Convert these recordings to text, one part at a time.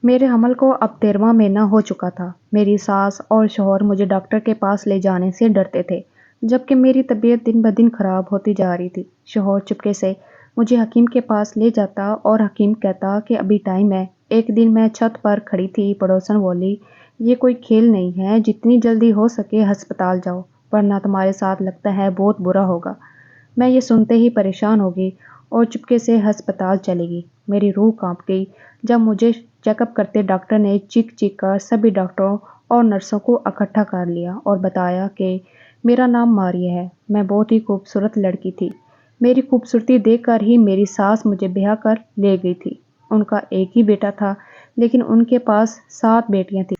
میرے حمل کو اب 13واں مہینہ ہو چکا تھا۔ میری ساس اور شوہر مجھے ڈاکٹر کے پاس لے جانے سے ڈرتے تھے، جبکہ میری طبیعت دن بدن خراب ہوتی جا رہی تھی۔ شوہر چپکے سے مجھے حکیم کے پاس لے جاتا اور حکیم کہتا کہ ابھی ٹائم ہے۔ ایک دن میں چھت پر کھڑی تھی، پڑوسن بولی، یہ کوئی کھیل نہیں ہے، جتنی جلدی ہو سکے ہسپتال جاؤ، ورنہ تمہارے ساتھ لگتا ہے بہت برا ہوگا۔ میں یہ سنتے ہی پریشان ہو گئی اور چپکے سے ہسپتال چلی گئی۔ میری روح کانپ گئی جب مجھے چیک اپ کرتے ڈاکٹر نے چیخ چیخ کر سبھی ڈاکٹروں اور نرسوں کو اکٹھا کر لیا اور بتایا کہ میرا نام ماریہ ہے۔ میں بہت ہی خوبصورت لڑکی تھی۔ میری خوبصورتی دیکھ کر ہی میری ساس مجھے بیاہ کر لے گئی تھی۔ ان کا ایک ہی بیٹا تھا، لیکن ان کے پاس 7 بیٹیاں تھیں،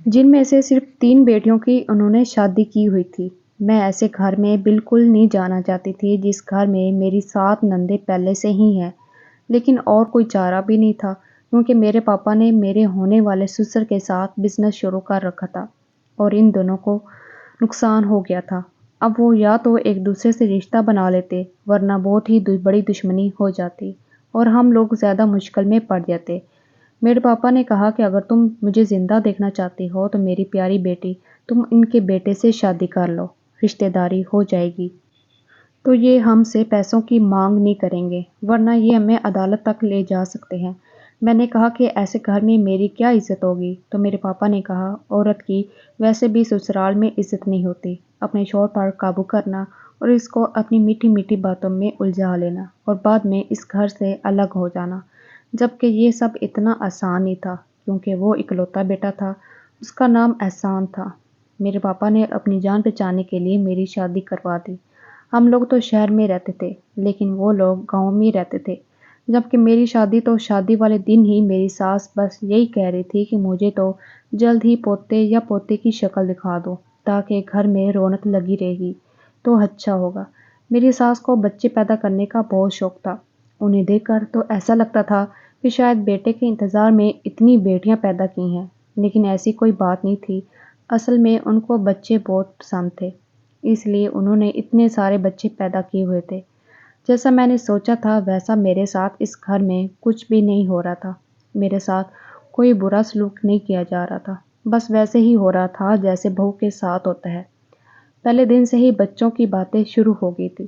جن میں سے صرف 3 بیٹیوں کی انہوں نے شادی کی ہوئی تھی۔ میں ایسے گھر میں بالکل نہیں جانا چاہتی تھی جس گھر میں میری 7 نندیں پہلے سے ہی ہیں، لیکن اور کوئی چارہ بھی نہیں تھا، کیونکہ میرے پاپا نے میرے ہونے والے سسر کے ساتھ بزنس شروع کر رکھا تھا اور ان دونوں کو نقصان ہو گیا تھا۔ اب وہ یا تو ایک دوسرے سے رشتہ بنا لیتے، ورنہ بہت ہی بڑی دشمنی ہو جاتی اور ہم لوگ زیادہ مشکل میں پڑ جاتے۔ میرے پاپا نے کہا کہ اگر تم مجھے زندہ دیکھنا چاہتی ہو تو میری پیاری بیٹی، تم ان کے بیٹے سے شادی کر لو، رشتہ داری ہو جائے گی تو یہ ہم سے پیسوں کی مانگ نہیں کریں گے، ورنہ یہ ہمیں عدالت تک لے جا سکتے ہیں۔ میں نے کہا کہ ایسے گھر میں میری کیا عزت ہوگی؟ تو میرے پاپا نے کہا، عورت کی ویسے بھی سسرال میں عزت نہیں ہوتی، اپنے شوہر پر قابو کرنا اور اس کو اپنی میٹھی میٹھی باتوں میں الجھا لینا اور بعد میں اس گھر سے الگ ہو جانا، جبکہ یہ سب اتنا آسان نہیں تھا، کیونکہ وہ اکلوتا بیٹا تھا، اس کا نام احسان تھا۔ میرے پاپا نے اپنی جان بچانے کے لیے میری شادی کروا دی۔ ہم لوگ تو شہر میں رہتے تھے، لیکن وہ لوگ گاؤں میں رہتے تھے۔ جبکہ میری شادی تو شادی والے دن ہی میری ساس بس یہی کہہ رہی تھی کہ مجھے تو جلد ہی پوتے یا پوتے کی شکل دکھا دو، تاکہ گھر میں رونق لگی رہے گی تو اچھا ہوگا۔ میری ساس کو بچے پیدا کرنے کا بہت شوق تھا۔ انہیں دیکھ کر تو ایسا لگتا تھا کہ شاید بیٹے کے انتظار میں اتنی بیٹیاں پیدا کی ہیں، لیکن ایسی کوئی بات نہیں تھی۔ اصل میں ان کو بچے بہت پسند تھے، اس لیے انہوں نے اتنے سارے بچے پیدا کیے ہوئے تھے۔ جیسا میں نے سوچا تھا ویسا میرے ساتھ اس گھر میں کچھ بھی نہیں ہو رہا تھا۔ میرے ساتھ کوئی برا سلوک نہیں کیا جا رہا تھا، بس ویسے ہی ہو رہا تھا جیسے بہو کے ساتھ ہوتا ہے۔ پہلے دن سے ہی بچوں کی باتیں شروع ہو گئی تھی۔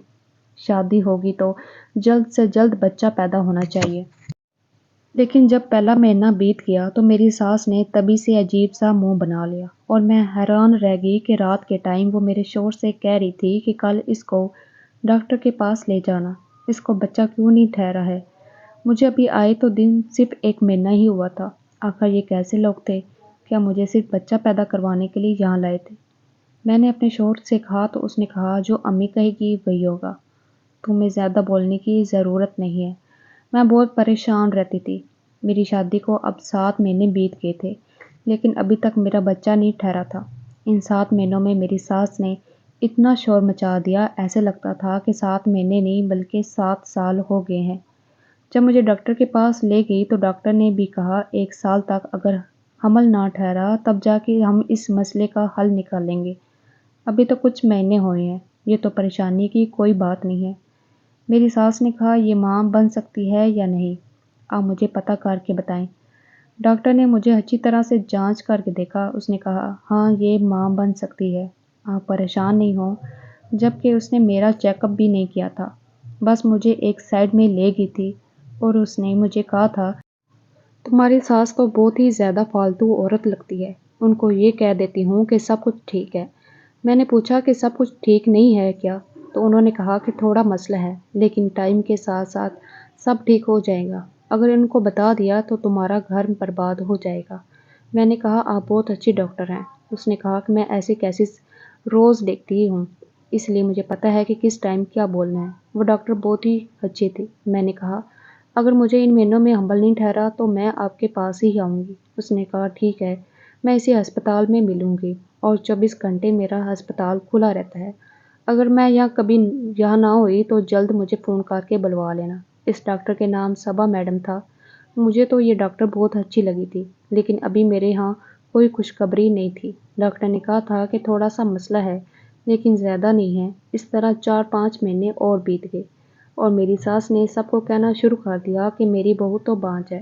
شادی ہوگی تو جلد سے جلد بچہ پیدا ہونا چاہیے۔ لیکن جب پہلا مہینہ بیت گیا تو میری ساس نے تبھی سے عجیب سا منہ بنا لیا اور میں حیران رہ گئی کہ رات کے ٹائم وہ میرے شوہر سے کہہ رہی تھی کہ کل اس کو ڈاکٹر کے پاس لے جانا، اس کو بچہ کیوں نہیں ٹھہرا ہے۔ مجھے ابھی آئے تو دن صرف 1 مہینہ ہی ہوا تھا۔ آخر یہ کیسے لوگ تھے؟ کیا مجھے صرف بچہ پیدا کروانے کے لیے یہاں لائے تھے؟ میں نے اپنے شوہر سے کہا تو اس نے کہا جو امی کہے گی وہی ہوگا، تمہیں زیادہ بولنے کی ضرورت نہیں ہے۔ میں بہت پریشان رہتی تھی۔ میری شادی کو اب 7 مہینے بیت گئے تھے، لیکن ابھی تک میرا بچہ نہیں ٹھہرا تھا۔ ان 7 مہینوں میں میری ساس نے اتنا شور مچا دیا، ایسے لگتا تھا کہ 7 مہینے نہیں بلکہ 7 سال ہو گئے ہیں۔ جب مجھے ڈاکٹر کے پاس لے گئی تو ڈاکٹر نے بھی کہا 1 سال تک اگر حمل نہ ٹھہرا تب جا کے ہم اس مسئلے کا حل نکالیں گے۔ ابھی تو کچھ مہینے ہوئے ہیں، یہ تو پریشانی کی کوئی بات نہیں ہے۔ میری ساس نے کہا یہ ماں بن سکتی ہے یا نہیں؟ آپ مجھے پتہ کر کے بتائیں۔ ڈاکٹر نے مجھے اچھی طرح سے جانچ کر کے دیکھا، اس نے کہا ہاں یہ ماں بن سکتی ہے، آپ پریشان نہیں ہوں۔ جبکہ اس نے میرا چیک اپ بھی نہیں کیا تھا، بس مجھے ایک سائڈ میں لے گئی تھی اور اس نے مجھے کہا تھا تمہاری ساس تو بہت ہی زیادہ فالتو عورت لگتی ہے، ان کو یہ کہہ دیتی ہوں کہ سب کچھ ٹھیک ہے۔ میں نے پوچھا کہ سب کچھ ٹھیک نہیں ہے کیا؟ تو انہوں نے کہا کہ تھوڑا مسئلہ ہے، لیکن ٹائم کے ساتھ ساتھ سب ٹھیک ہو جائے گا، اگر ان کو بتا دیا تو تمہارا گھر برباد ہو جائے گا۔ میں نے کہا آپ بہت اچھی ڈاکٹر ہیں۔ اس نے کہا کہ میں ایسے کیسز روز دیکھتی ہوں، اس لیے مجھے پتہ ہے کہ کس ٹائم کیا بولنا ہے۔ وہ ڈاکٹر بہت ہی اچھی تھی۔ میں نے کہا اگر مجھے ان مہینوں میں حمل نہیں ٹھہرا تو میں آپ کے پاس ہی آؤں گی۔ اس نے کہا ٹھیک ہے، میں اسی ہسپتال میں ملوں گی اور 24 گھنٹے میرا ہسپتال کھلا رہتا ہے۔ اگر میں کبھی یہاں نہ ہوئی تو جلد مجھے فون کر کے بلوا لینا۔ اس ڈاکٹر کے نام صبا میڈم تھا۔ مجھے تو یہ ڈاکٹر بہت اچھی لگی تھی، لیکن ابھی میرے ہاں کوئی خوشخبری نہیں تھی۔ ڈاکٹر نے کہا تھا کہ تھوڑا سا مسئلہ ہے، لیکن زیادہ نہیں ہے۔ اس طرح 4-5 مہینے اور بیت گئے اور میری ساس نے سب کو کہنا شروع کر دیا کہ میری بہو تو بانجھ ہے۔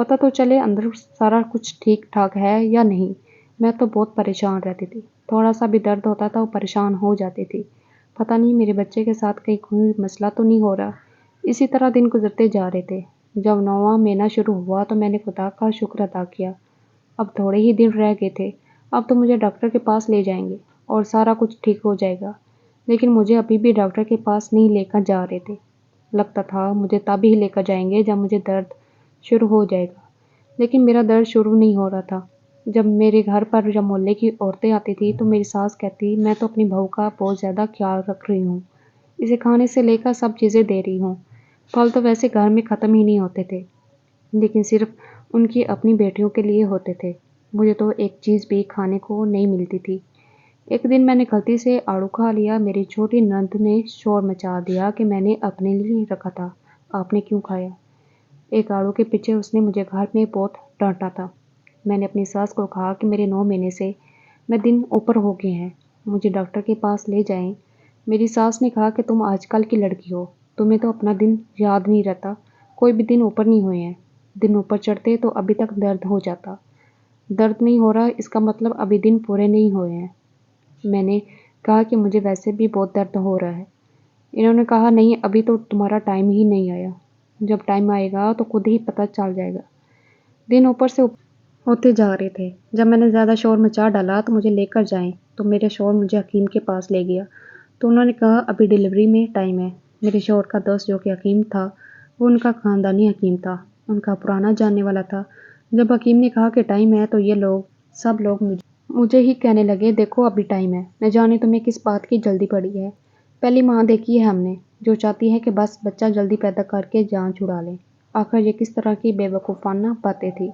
پتہ تو چلے اندر سارا کچھ ٹھیک ٹھاک ہے یا نہیں۔ میں تو بہت پریشان رہتی تھی، تھوڑا سا بھی درد ہوتا تھا وہ پریشان ہو جاتی تھی، پتہ نہیں میرے بچے کے ساتھ کہیں کوئی مسئلہ تو نہیں ہو رہا۔ اسی طرح دن گزرتے جا رہے تھے۔ جب 9واں مہینہ شروع ہوا تو میں نے خدا کا شکر ادا کیا، اب تھوڑے ہی دن رہ گئے تھے، اب تو مجھے ڈاکٹر کے پاس لے جائیں گے اور سارا کچھ ٹھیک ہو جائے گا۔ لیکن مجھے ابھی بھی ڈاکٹر کے پاس نہیں لے کر جا رہے تھے۔ لگتا تھا مجھے تب ہی لے کر جائیں گے جب مجھے درد شروع ہو جائے گا، لیکن میرا درد شروع نہیں ہو رہا تھا۔ جب میرے گھر پر جب محلے کی عورتیں آتی تھیں تو میری ساس کہتی میں تو اپنی بہو کا بہت زیادہ خیال رکھ رہی ہوں، اسے کھانے سے لے کر سب چیزیں دے رہی ہوں۔ پھل تو ویسے گھر میں ختم ہی نہیں ہوتے تھے، لیکن صرف ان کی اپنی بیٹیوں کے لیے ہوتے تھے، مجھے تو ایک چیز بھی کھانے کو نہیں ملتی تھی۔ ایک دن میں نے غلطی سے آڑو کھا لیا، میری چھوٹی نند نے شور مچا دیا کہ میں نے اپنے لیے رکھا تھا، آپ نے کیوں کھایا؟ ایک آڑو کے پیچھے اس نے مجھے گھر میں بہت ڈانٹا تھا۔ میں نے اپنی ساس کو کہا کہ میرے 9 مہینے سے میں دن اوپر ہو گئے ہیں، مجھے ڈاکٹر کے پاس لے جائیں۔ میری ساس نے کہا کہ تم آج کل کی لڑکی ہو، تمہیں تو اپنا دن یاد نہیں رہتا، کوئی بھی دن اوپر نہیں ہوئے ہیں، دن اوپر چڑھتے تو ابھی تک درد ہو جاتا، درد نہیں ہو رہا اس کا مطلب ابھی دن پورے نہیں ہوئے ہیں۔ میں نے کہا کہ مجھے ویسے بھی بہت درد ہو رہا ہے۔ انہوں نے کہا نہیں ابھی تو تمہارا ٹائم ہی نہیں آیا، جب ٹائم آئے گا تو خود ہی پتہ چل جائے گا۔ دن اوپر سے ہوتے جا رہے تھے، جب میں نے زیادہ شور مچا ڈالا تو مجھے لے کر جائیں تو میرے شوہر مجھے حکیم کے پاس لے گیا، تو انہوں نے کہا ابھی ڈیلیوری میں ٹائم ہے۔ میرے شوہر کا دوست جو کہ حکیم تھا وہ ان کا خاندانی حکیم تھا، ان کا پرانا جاننے والا تھا۔ جب حکیم نے کہا کہ ٹائم ہے تو یہ سب لوگ مجھے ہی کہنے لگے دیکھو ابھی ٹائم ہے، نہ جانے تمہیں کس بات کی جلدی پڑی ہے، پہلی ماں دیکھی ہے ہم نے جو چاہتی ہے کہ بس بچہ جلدی پیدا کر کے جان چھڑا لے۔ آخر یہ کس طرح کی بے وقوفانہ باتیں تھیں؟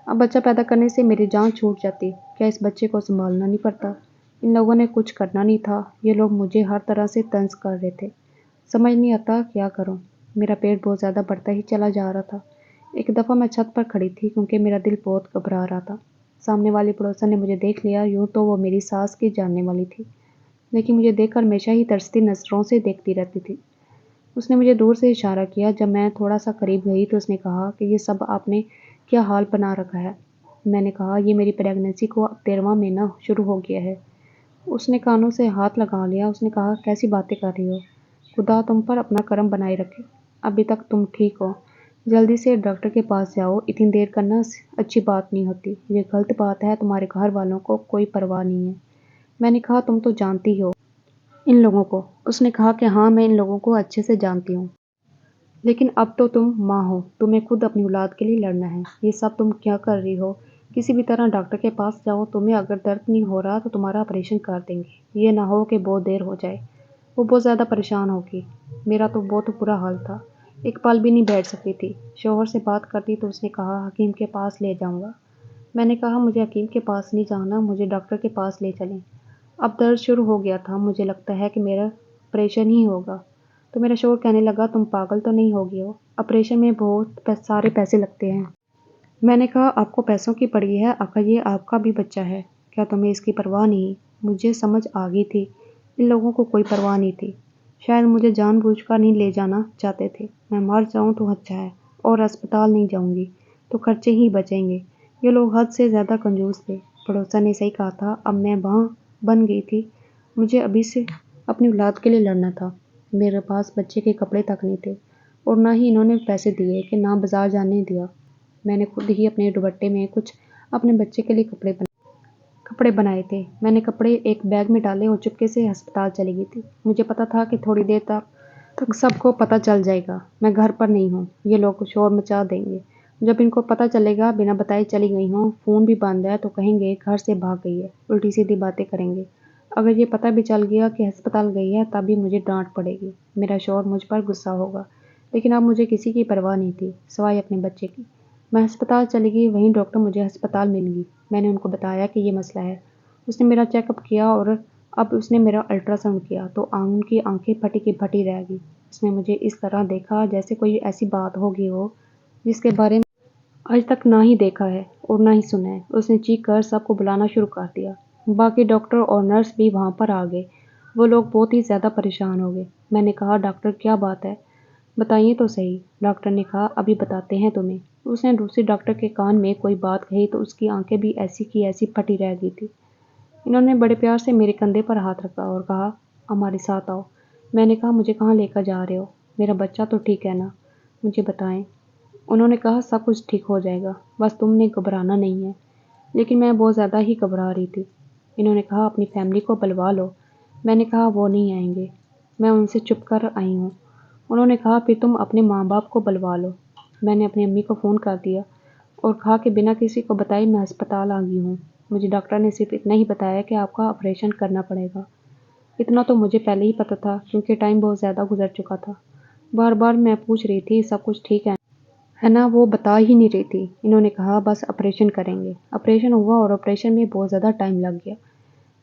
اب بچہ پیدا کرنے سے میری جان چھوٹ جاتی، کیا اس بچے کو سنبھالنا نہیں پڑتا؟ ان لوگوں نے کچھ کرنا نہیں تھا، یہ لوگ مجھے ہر طرح سے طنز کر رہے تھے، سمجھ نہیں آتا کیا کروں۔ میرا پیٹ بہت زیادہ بڑھتا ہی چلا جا رہا تھا۔ ایک دفعہ میں چھت پر کھڑی تھی کیونکہ میرا دل بہت گھبرا رہا تھا۔ سامنے والی پڑوسن نے مجھے دیکھ لیا، یوں تو وہ میری ساس کی جاننے والی تھی، لیکن مجھے دیکھ کر ہمیشہ ہی ترستی نظروں سے دیکھتی رہتی تھی۔ اس نے مجھے دور سے اشارہ کیا، جب میں تھوڑا سا قریب گئی تو اس نے کہا کہ یہ سب آپ نے کیا حال بنا رکھا ہے؟ میں نے کہا یہ میری پریگننسی کو اب 13واں مہینہ شروع ہو گیا ہے۔ اس نے کانوں سے ہاتھ لگا لیا، اس نے کہا کیسی باتیں کر رہی ہو، خدا تم پر اپنا کرم بنائے رکھے، ابھی تک تم ٹھیک ہو، جلدی سے ڈاکٹر کے پاس جاؤ، اتنی دیر کرنا اچھی بات نہیں ہوتی، یہ غلط بات ہے، تمہارے گھر والوں کو کوئی پرواہ نہیں ہے۔ میں نے کہا تم تو جانتی ہو ان لوگوں کو؟ اس نے کہا کہ ہاں میں ان لوگوں کو اچھے سے جانتی ہوں، لیکن اب تو تم ماں ہو، تمہیں خود اپنی اولاد کے لیے لڑنا ہے، یہ سب تم کیا کر رہی ہو؟ کسی بھی طرح ڈاکٹر کے پاس جاؤ، تمہیں اگر درد نہیں ہو رہا تو تمہارا آپریشن کر دیں گے، یہ نہ ہو کہ بہت دیر ہو جائے۔ وہ بہت زیادہ پریشان ہوگی، میرا تو بہت برا حال تھا، ایک پل بھی نہیں بیٹھ سکتی تھی۔ شوہر سے بات کرتی تو اس نے کہا حکیم کے پاس لے جاؤں گا۔ میں نے کہا مجھے حکیم کے پاس نہیں جانا، مجھے ڈاکٹر کے پاس لے چلیں۔ اب درد شروع ہو گیا تھا، مجھے لگتا ہے کہ میرا آپریشن ہی ہوگا، تو میرا شوہر کہنے لگا تم پاگل تو نہیں ہو گئی ہو، آپریشن میں بہت سارے پیسے لگتے ہیں۔ میں نے کہا آپ کو پیسوں کی پڑی ہے، آخر یہ آپ کا بھی بچہ ہے، کیا تمہیں اس کی پرواہ نہیں؟ مجھے سمجھ آ گئی تھی ان لوگوں کو کوئی پرواہ نہیں تھی، شاید مجھے جان بوجھ کر نہیں لے جانا چاہتے تھے، میں مر جاؤں تو اچھا ہے، اور اسپتال نہیں جاؤں گی تو خرچے ہی بچیں گے۔ یہ لوگ حد سے زیادہ کنجوس تھے۔ پڑوسن نے صحیح کہا تھا، اب میں وہاں بن گئی تھی، مجھے ابھی سے اپنی اولاد کے لیے لڑنا تھا۔ میرے پاس بچے کے کپڑے تک نہیں تھے، اور نہ ہی انہوں نے پیسے دیے کہ نہ بازار جانے دیا۔ میں نے خود ہی اپنے دوپٹے میں کچھ اپنے بچے کے لیے کپڑے بنائے تھے۔ میں نے کپڑے ایک بیگ میں ڈالے اور چپکے سے ہسپتال چلی گئی تھی۔ مجھے پتا تھا کہ تھوڑی دیر تک سب کو پتہ چل جائے گا میں گھر پر نہیں ہوں، یہ لوگ شور مچا دیں گے۔ جب ان کو پتہ چلے گا بنا بتائے چلی گئی ہوں، فون بھی بند ہے، تو کہیں گے گھر سے بھاگ گئی ہے، الٹی سیدھی باتیں کریں گے۔ اگر یہ پتہ بھی چل گیا کہ ہسپتال گئی ہے تب بھی مجھے ڈانٹ پڑے گی، میرا شوہر مجھ پر غصہ ہوگا، لیکن اب مجھے کسی کی پرواہ نہیں تھی سوائے اپنے بچے کی۔ میں ہسپتال چلی گئی، وہیں ڈاکٹر مجھے ہسپتال مل گئی۔ میں نے ان کو بتایا کہ یہ مسئلہ ہے۔ اس نے میرا چیک اپ کیا اور اب اس نے میرا الٹرا ساؤنڈ کیا تو ان کی آنکھیں پھٹی کی پھٹی رہ گئی۔ اس نے مجھے اس طرح دیکھا جیسے کوئی ایسی بات ہوگی ہو جس کے بارے میں آج تک نہ ہی دیکھا ہے اور نہ ہی سنا ہے۔ اس نے چیخ کر سب کو بلانا شروع کر دیا۔ باقی ڈاکٹر اور نرس بھی وہاں پر آ گئے، وہ لوگ بہت ہی زیادہ پریشان ہو گئے۔ میں نے کہا ڈاکٹر کیا بات ہے؟ بتائیے تو صحیح، ڈاکٹر نے کہا، ابھی بتاتے ہیں تمہیں۔ اس نے دوسری ڈاکٹر کے کان میں کوئی بات کہی تو اس کی آنکھیں بھی ایسی کی ایسی پھٹی رہ گئی تھی۔ انہوں نے بڑے پیار سے میرے کندھے پر ہاتھ رکھا اور کہا، ہمارے ساتھ آؤ۔ میں نے کہا، مجھے کہاں لے کر جا رہے ہو؟ میرا بچہ تو ٹھیک ہے نا؟ مجھے بتائیں۔ انہوں نے کہا، سب کچھ ٹھیک ہو جائے گا، بس تم نے گھبرانا نہیں ہے۔ لیکن میں بہت زیادہ ہی گھبرا رہی تھی۔ انہوں نے کہا، اپنی فیملی کو بلوا لو۔ میں نے کہا، وہ نہیں آئیں گے، میں ان سے چھپ کر آئی ہوں۔ انہوں نے کہا، پھر تم اپنے ماں باپ کو بلوا لو۔ میں نے اپنی امی کو فون کر دیا اور کہا کہ بنا کسی کو بتائے میں ہسپتال آ گئی ہوں۔ مجھے ڈاکٹر نے صرف اتنا ہی بتایا کہ آپ کا آپریشن کرنا پڑے گا۔ اتنا تو مجھے پہلے ہی پتہ تھا کیونکہ ٹائم بہت زیادہ گزر چکا تھا۔ بار بار میں پوچھ رہی تھی، سب کچھ ٹھیک ہے نا؟ وہ بتا ہی نہیں رہی تھی۔ انہوں نے کہا، بس آپریشن کریں گے۔ آپریشن ہوا اور آپریشن میں بہت زیادہ ٹائم لگ گیا۔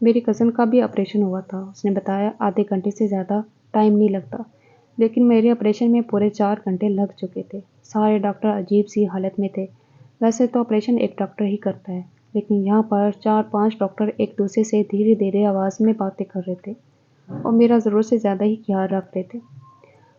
میری کزن کا بھی آپریشن ہوا تھا۔ اس نے بتایا، آدھے گھنٹے سے زیادہ ٹائم نہیں لگتا، لیکن میرے آپریشن میں پورے 4 گھنٹے لگ چکے تھے۔ سارے ڈاکٹر عجیب سی حالت میں تھے۔ ویسے تو آپریشن ایک ڈاکٹر ہی کرتا ہے، لیکن یہاں پر 4-5 ڈاکٹر ایک دوسرے سے دھیرے دھیرے آواز میں باتیں کر رہے تھے اور میرا ضرورت سے زیادہ ہی خیال رکھ رہے تھے۔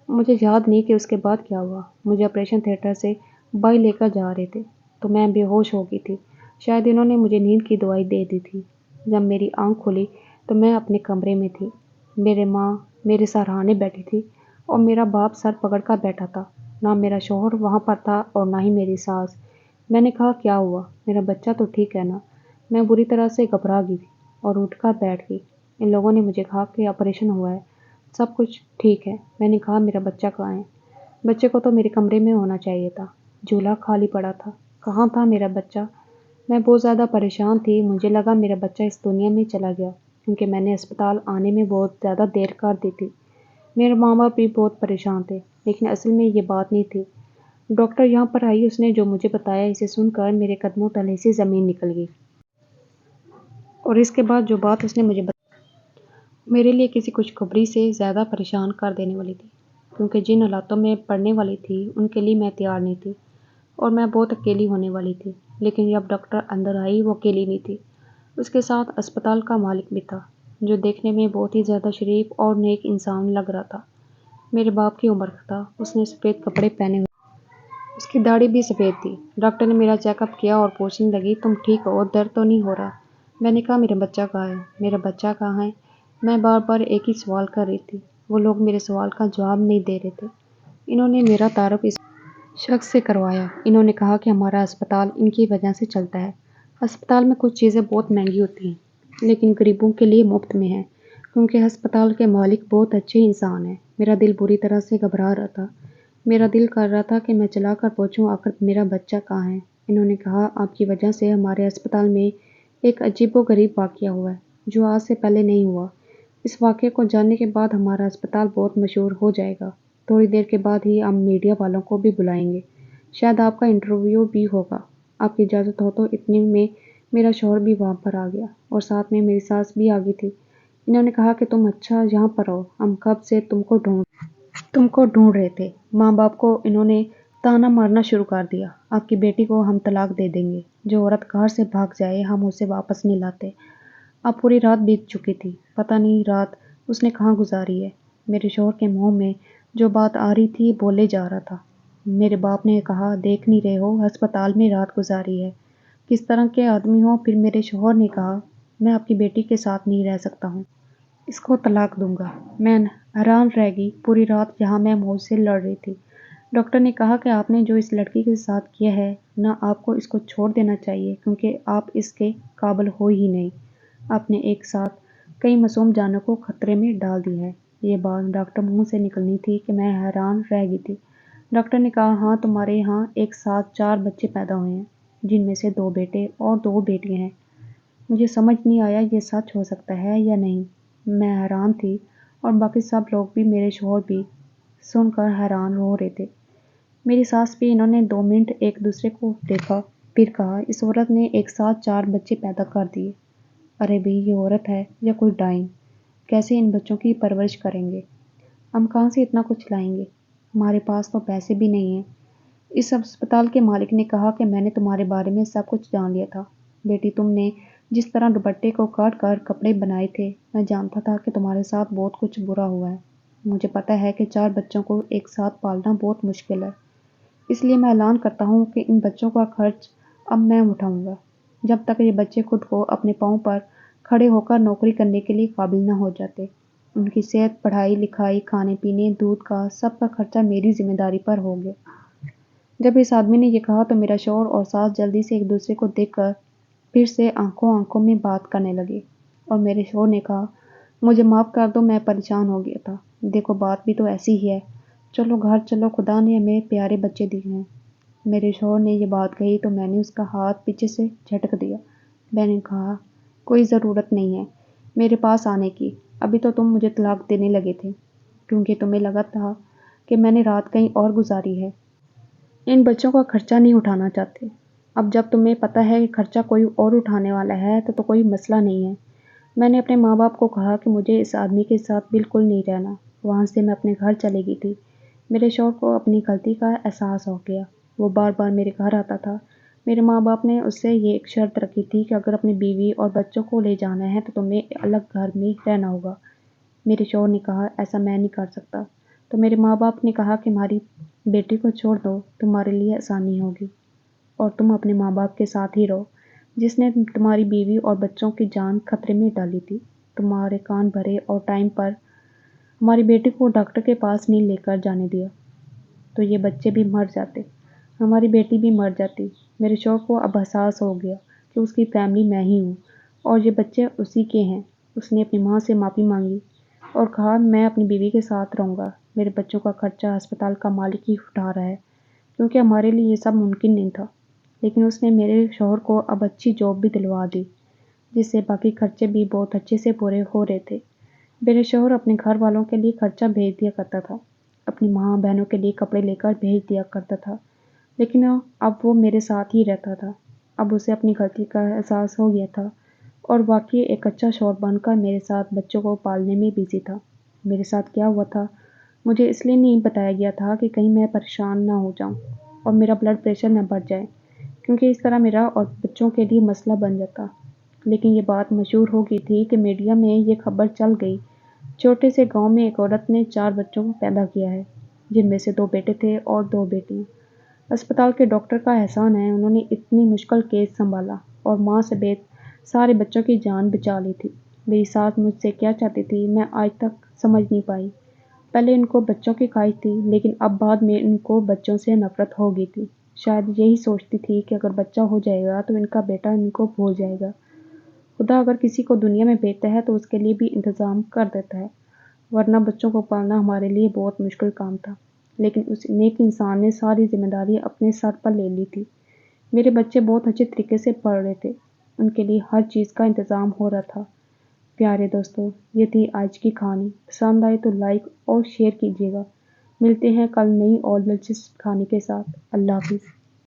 مجھے یاد نہیں کہ اس کے بعد کیا ہوا۔ مجھے آپریشن تھیٹر سے بائی لے کر جا رہے تھے تو میں بے ہوش ہو گئی تھی۔ شاید انہوں نے مجھے نیند کی دوائی دے دی تھی۔ جب میری آنکھ کھلی تو میں اپنے کمرے میں تھی۔ میرے ماں میرے سرہانے بیٹھی تھی اور میرا باپ سر پکڑ کر بیٹھا تھا۔ نہ میرا شوہر وہاں پر تھا اور نہ ہی میری ساس۔ میں نے کہا، کیا ہوا؟ میرا بچہ تو ٹھیک ہے نا؟ میں بری طرح سے گھبرا گئی اور اٹھ کر بیٹھ گئی۔ ان لوگوں نے مجھے کہا کہ آپریشن ہوا ہے، سب کچھ ٹھیک ہے۔ میں نے کہا، میرا بچہ کہاں ہے؟ بچے کو تو میرے کمرے میں ہونا چاہیے تھا، جھولا خالی پڑا تھا، کہاں تھا میرا بچہ؟ میں بہت زیادہ پریشان تھی۔ مجھے لگا میرا بچہ اس دنیا میں چلا گیا کیونکہ میں نے اسپتال آنے میں بہت زیادہ دیر کر دی تھی۔ میرے ماں باپ بھی بہت پریشان تھے، لیکن اصل میں یہ بات نہیں تھی۔ ڈاکٹر یہاں پر آئی، اس نے جو مجھے بتایا اسے سن کر میرے قدموں تلے سے زمین نکل گئی۔ اور اس کے بعد جو بات اس نے مجھے بتائی میرے لیے کسی خوشخبری سے زیادہ پریشان کر دینے والی تھی، کیونکہ جن حالاتوں میں پڑنے والی تھی ان کے لیے میں تیار نہیں تھی اور میں بہت اکیلی ہونے والی تھی۔ لیکن جب ڈاکٹر اندر آئی وہ اکیلی نہیں تھی، اس کے ساتھ اسپتال کا مالک بھی تھا، جو دیکھنے میں بہت ہی زیادہ شریف اور نیک انسان لگ رہا تھا۔ میرے باپ کی عمر کا تھا۔ اس نے سفید کپڑے پہنے ہوئے، اس کی داڑھی بھی سفید تھی۔ ڈاکٹر نے میرا چیک اپ کیا اور پوچھنے لگی، تم ٹھیک ہو؟ درد تو نہیں ہو رہا؟ میں نے کہا، میرا بچہ کہاں ہے؟ میرا بچہ کہاں ہے؟ میں بار بار ایک ہی سوال کر رہی تھی۔ وہ لوگ میرے سوال کا جواب نہیں دے رہے تھے۔ انہوں نے میرا تعارف اس شخص سے کروایا۔ انہوں نے کہا کہ ہمارا اسپتال ان کی وجہ سے چلتا ہے۔ اسپتال میں کچھ چیزیں بہت مہنگی ہوتی ہیں، لیکن غریبوں کے لیے مفت میں ہے، کیونکہ ہسپتال کے مالک بہت اچھے انسان ہیں۔ میرا دل بری طرح سے گھبرا رہا تھا۔ میرا دل کر رہا تھا کہ میں چلا کر پوچھوں، آخر میرا بچہ کہاں ہے؟ انہوں نے کہا، آپ کی وجہ سے ہمارے اسپتال میں ایک عجیب و غریب واقعہ ہوا ہے، جو آج سے پہلے نہیں ہوا۔ اس واقعے کو جاننے کے بعد ہمارا اسپتال بہت مشہور ہو جائے گا۔ تھوڑی دیر کے بعد ہی ہم میڈیا والوں کو بھی بلائیں گے، شاید آپ کا انٹرویو بھی ہوگا۔ آپ کی اجازت ہو تو اتنے میں میرا شوہر بھی وہاں پر آ گیا اور ساتھ میں میری ساس بھی آ گئی تھی۔ انہوں نے کہا کہ تم اچھا یہاں پر ہو، ہم کب سے تم کو ڈھونڈ رہے تھے۔ ماں باپ کو انہوں نے تانا مارنا شروع کر دیا، آپ کی بیٹی کو ہم طلاق دے دیں گے، جو عورت گھر سے بھاگ جائے ہم اسے واپس نہیں لاتے۔ اب پوری رات بیت چکی تھی، پتہ نہیں رات اس نے کہاں گزاری ہے۔ میرے شوہر کے منہ میں جو بات آ رہی تھی بولے جا رہا تھا۔ میرے باپ نے کہا، دیکھ نہیں رہے ہو ہسپتال میں رات گزاری ہے، کس طرح کے آدمی ہو؟ پھر میرے شوہر نے کہا، میں آپ کی بیٹی کے ساتھ نہیں رہ سکتا ہوں، اس کو طلاق دوں گا۔ میں حیران رہ گئی۔ پوری رات جہاں میں موت سے لڑ رہی تھی، ڈاکٹر نے کہا کہ آپ نے جو اس لڑکی کے ساتھ کیا ہے نا، آپ کو اس کو چھوڑ دینا چاہیے کیونکہ آپ اس کے قابل ہو ہی نہیں۔ آپ نے ایک ساتھ کئی معصوم جانوں کو خطرے میں ڈال دیا ہے۔ یہ بات ڈاکٹر منہ سے نکلنی تھی کہ میں حیران رہ گئی تھی۔ ڈاکٹر نے کہا، ہاں تمہارے یہاں ایک ساتھ 4 بچے پیدا ہوئے ہیں، جن میں سے 2 بیٹے اور 2 بیٹیاں ہیں۔ مجھے سمجھ نہیں آیا یہ سچ ہو سکتا ہے یا نہیں۔ میں حیران تھی اور باقی سب لوگ بھی، میرے شوہر بھی سن کر حیران ہو رہے تھے، میری ساس بھی۔ انہوں نے 2 منٹ ایک دوسرے کو دیکھا، پھر کہا، اس عورت نے ایک ساتھ 4 بچے پیدا کر دیے۔ ارے بھئی، یہ عورت ہے یا کوئی ڈائن؟ کیسے ان بچوں کی پرورش کریں گے؟ ہم کہاں سے اتنا کچھ لائیں گے؟ ہمارے پاس تو پیسے بھی نہیں ہیں۔ اس اسپتال کے مالک نے کہا کہ میں نے تمہارے بارے میں سب کچھ جان لیا تھا بیٹی۔ تم نے جس طرح دوپٹے کو کاٹ کر کپڑے بنائے تھے، میں جانتا تھا کہ تمہارے ساتھ بہت کچھ برا ہوا ہے۔ مجھے پتہ ہے کہ 4 بچوں کو ایک ساتھ پالنا بہت مشکل ہے، اس لیے میں اعلان کرتا ہوں کہ ان بچوں کا خرچ اب میں اٹھاؤں گا، جب تک یہ بچے خود کو اپنے پاؤں پر کھڑے ہو کر نوکری کرنے کے لیے قابل نہ ہو جاتے۔ ان کی صحت، پڑھائی لکھائی، کھانے پینے، دودھ کا سب کا خرچہ میری ذمہ داری پر ہو گیا۔ جب اس آدمی نے یہ کہا تو میرا شوہر اور ساس جلدی سے ایک دوسرے کو دیکھ کر پھر سے آنکھوں میں بات کرنے لگے، اور میرے شوہر نے کہا، مجھے معاف کر دو، میں پریشان ہو گیا تھا، دیکھو بات بھی تو ایسی ہی ہے، چلو گھر چلو، خدا نے ہمیں پیارے بچے دیے ہیں۔ میرے شوہر نے یہ بات کہی تو میں نے اس کا ہاتھ پیچھے سے جھٹک دیا۔ میں نے کہا، کوئی ضرورت نہیں ہے میرے پاس آنے کی، ابھی تو تم مجھے طلاق دینے لگے تھے، کیونکہ تمہیں لگا تھا کہ میں نے رات کہیں اور گزاری ہے۔ ان بچوں کا خرچہ نہیں اٹھانا چاہتے، اب جب تمہیں پتہ ہے کہ خرچہ کوئی اور اٹھانے والا ہے تو کوئی مسئلہ نہیں ہے۔ میں نے اپنے ماں باپ کو کہا کہ مجھے اس آدمی کے ساتھ بالکل نہیں رہنا، وہاں سے میں اپنے گھر چلی گئی تھی۔ میرے شوہر کو اپنی غلطی کا احساس ہو گیا، وہ بار بار میرے گھر آتا تھا۔ میرے ماں باپ نے اس سے یہ ایک شرط رکھی تھی کہ اگر اپنی بیوی اور بچوں کو لے جانا ہے تو تمہیں الگ گھر میں رہنا ہوگا۔ میرے شوہر نے کہا، ایسا میں نہیں کر سکتا، تو میرے ماں باپ نے کہا کہ ہماری بیٹی کو چھوڑ دو، تمہارے لیے آسانی ہوگی، اور تم اپنے ماں باپ کے ساتھ ہی رہو، جس نے تمہاری بیوی اور بچوں کی جان خطرے میں ڈالی تھی، تمہارے کان بھرے اور ٹائم پر ہماری بیٹی کو ڈاکٹر کے پاس نہیں لے کر جانے دیا تو یہ بچے بھی مر جاتے، ہماری بیٹی بھی مر جاتی۔ میرے شوہر کو اب احساس ہو گیا کہ اس کی فیملی میں ہی ہوں اور یہ بچے اسی کے ہیں۔ اس نے اپنی ماں سے معافی مانگی اور کہا، میں اپنی بیوی کے ساتھ رہوں گا، میرے بچوں کا خرچہ ہسپتال کا مالک ہی اٹھا رہا ہے، کیونکہ ہمارے لیے یہ سب ممکن نہیں تھا۔ لیکن اس نے میرے شوہر کو اب اچھی جاب بھی دلوا دی، جس سے باقی خرچے بھی بہت اچھے سے پورے ہو رہے تھے۔ میرے شوہر اپنے گھر والوں کے لیے خرچہ بھیج دیا کرتا تھا، اپنی ماں بہنوں کے لیے کپڑے لے کر بھیج دیا کرتا تھا، لیکن اب وہ میرے ساتھ ہی رہتا تھا۔ اب اسے اپنی غلطی کا احساس ہو گیا تھا اور واقعی ایک اچھا شوہر بن کر میرے ساتھ بچوں کو پالنے میں بزی تھا۔ میرے ساتھ کیا ہوا تھا مجھے اس لیے نہیں بتایا گیا تھا کہ کہیں میں پریشان نہ ہو جاؤں اور میرا بلڈ پریشر نہ بڑھ جائے، کیونکہ اس طرح میرا اور بچوں کے لیے مسئلہ بن جاتا۔ لیکن یہ بات مشہور ہو گئی تھی کہ میڈیا میں یہ خبر چل گئی، چھوٹے سے گاؤں میں ایک عورت نے 4 بچوں کو پیدا کیا ہے، جن میں سے 2 بیٹے تھے اور 2 بیٹیاں۔ اسپتال کے ڈاکٹر کا احسان ہے، انہوں نے اتنی مشکل کیس سنبھالا اور ماں سمیت سارے بچوں کی جان بچا لی تھی۔ میری ساس مجھ سے کیا چاہتی تھی میں آج تک سمجھ نہیں پائی۔ پہلے ان کو بچوں کی خواہش تھی، لیکن اب بعد میں ان کو بچوں سے نفرت ہو گئی تھی۔ شاید یہی سوچتی تھی کہ اگر بچہ ہو جائے گا تو ان کا بیٹا ان کو بھول جائے گا۔ خدا اگر کسی کو دنیا میں بھیجتا ہے تو اس کے لیے بھی انتظام کر دیتا ہے، ورنہ بچوں کو پالنا ہمارے لیے بہت مشکل کام تھا، لیکن اس نیک انسان نے ساری ذمہ داری اپنے سر پر لے لی تھی۔ میرے بچے بہت اچھے طریقے سے پڑھ رہے تھے، ان کے لیے ہر چیز کا انتظام ہو رہا تھا۔ پیارے دوستو، یہ تھی آج کی کہانی، پسند آئے تو لائک اور شیئر کیجیے گا۔ ملتے ہیں کل نئی اور دلچسپ کہانی کے ساتھ۔ اللہ حافظ۔